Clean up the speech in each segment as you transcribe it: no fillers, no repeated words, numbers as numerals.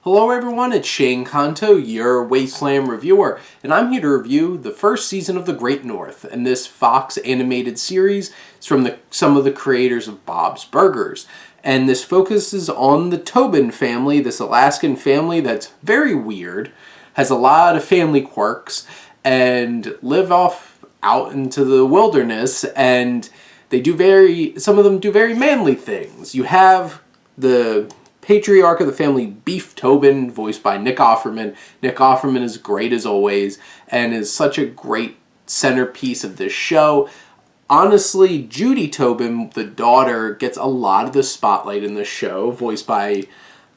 Hello everyone, it's Shane Kanto, your Wasteland reviewer, and I'm here to review the first season of The Great North, and this Fox animated series is from some of the creators of Bob's Burgers. And this focuses on the Tobin family, this Alaskan family that's very weird, has a lot of family quirks, and live off out into the wilderness, and some of them do very manly things. You have the patriarch of the family, Beef Tobin, voiced by Nick Offerman. Nick Offerman is great as always, and is such a great centerpiece of this show. Honestly, Judy Tobin, the daughter, gets a lot of the spotlight in this show, voiced by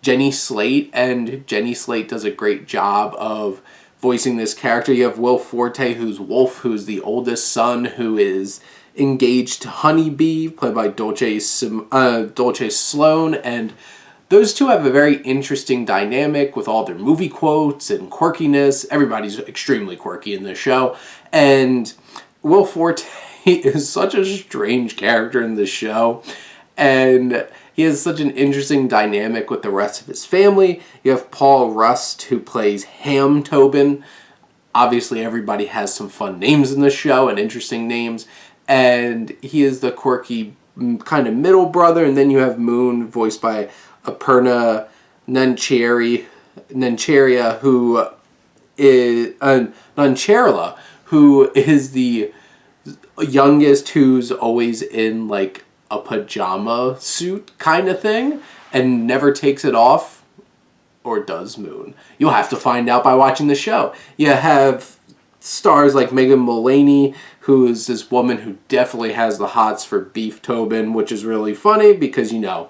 Jenny Slate, and Jenny Slate does a great job of voicing this character. You have Will Forte, who's Wolf, who's the oldest son, who is engaged to Honeybee, played by Dolce Sloan, and those two have a very interesting dynamic with all their movie quotes and quirkiness. Everybody's extremely quirky in this show. And Will Forte is such a strange character in this show. And he has such an interesting dynamic with the rest of his family. You have Paul Rust, who plays Ham Tobin. Obviously, everybody has some fun names in this show and interesting names. And he is the quirky kind of middle brother. And then you have Moon, voiced by Aparna Nancherla, who is the youngest, who's always in like a pajama suit kind of thing and never takes it off. Or does Moon? You'll have to find out by watching the show. You have stars like Megan Mullany, who is this woman who definitely has the hots for Beef Tobin, which is really funny because, you know,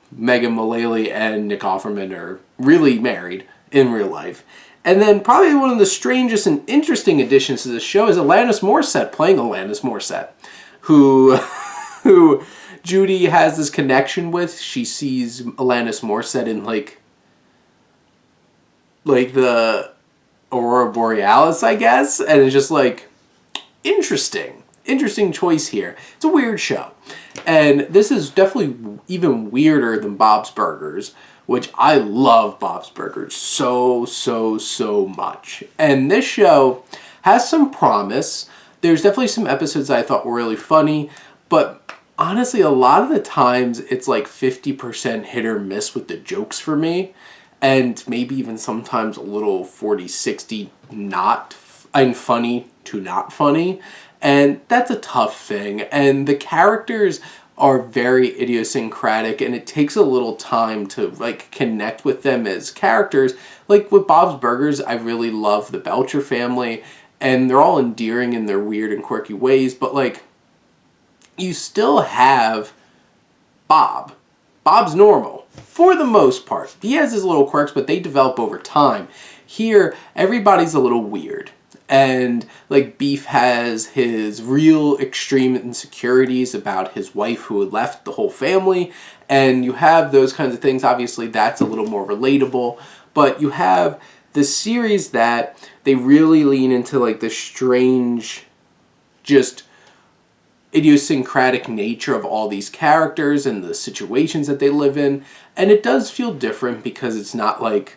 Megan Mullally and Nick Offerman are really married in real life. And then probably one of the strangest and interesting additions to the show is Alanis Morissette, playing Alanis Morissette, who Judy has this connection with. She sees Alanis Morissette in like the Aurora Borealis, I guess, and it's just like interesting choice here. It's a weird show. And this is definitely even weirder than Bob's Burgers, which I love Bob's Burgers so much. And this show has some promise. There's definitely some episodes that I thought were really funny, but honestly, a lot of the times it's like 50% hit or miss with the jokes for me, and maybe even sometimes a little 40-60 funny to not funny. And that's a tough thing. And the characters are very idiosyncratic, and it takes a little time to like connect with them as characters. Like with Bob's Burgers, I really love the Belcher family, and they're all endearing in their weird and quirky ways, but like you still have Bob. Bob's normal for the most part. He has his little quirks, but they develop over time. Here, everybody's a little weird. And like Beef has his real extreme insecurities about his wife who had left the whole family, and you have those kinds of things. Obviously that's a little more relatable, but you have this series that they really lean into like the strange, just idiosyncratic nature of all these characters and the situations that they live in, and it does feel different because it's not like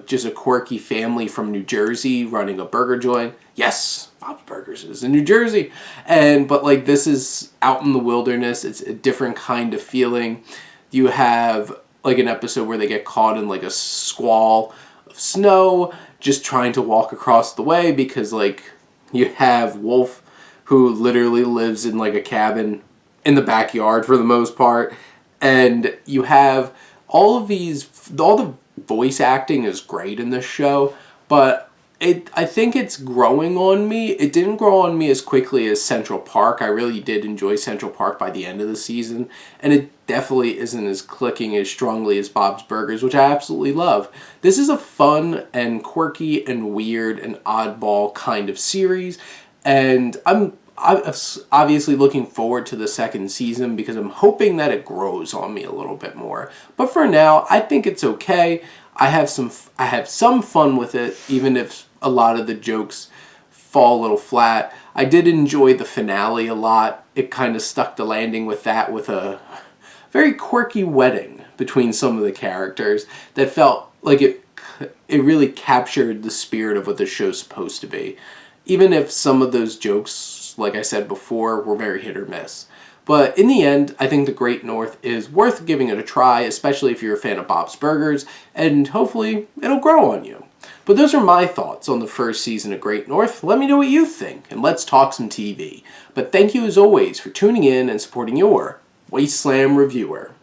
just a quirky family from New Jersey running a burger joint. Yes, Bob's Burgers is in New Jersey. But like this is out in the wilderness. It's a different kind of feeling. You have like an episode where they get caught in like a squall of snow just trying to walk across the way because like you have Wolf, who literally lives in like a cabin in the backyard for the most part. And you have all the voice acting is great in this show, but I think it's growing on me. It didn't grow on me as quickly as Central Park. I really did enjoy Central Park by the end of the season, and it definitely isn't as clicking as strongly as Bob's Burgers, which I absolutely love. This is a fun and quirky and weird and oddball kind of series, and I'm obviously looking forward to the second season because I'm hoping that it grows on me a little bit more. But for now, I think it's okay. I have some fun with it, even if a lot of the jokes fall a little flat. I did enjoy the finale a lot. It kind of stuck the landing with that, with a very quirky wedding between some of the characters that felt like it really captured the spirit of what the show's supposed to be. Even if some of those jokes, like I said before, were very hit or miss. But in the end, I think The Great North is worth giving it a try, especially if you're a fan of Bob's Burgers, and hopefully it'll grow on you. But those are my thoughts on the first season of Great North. Let me know what you think, and let's talk some TV. But thank you as always for tuning in and supporting your Wasteland reviewer.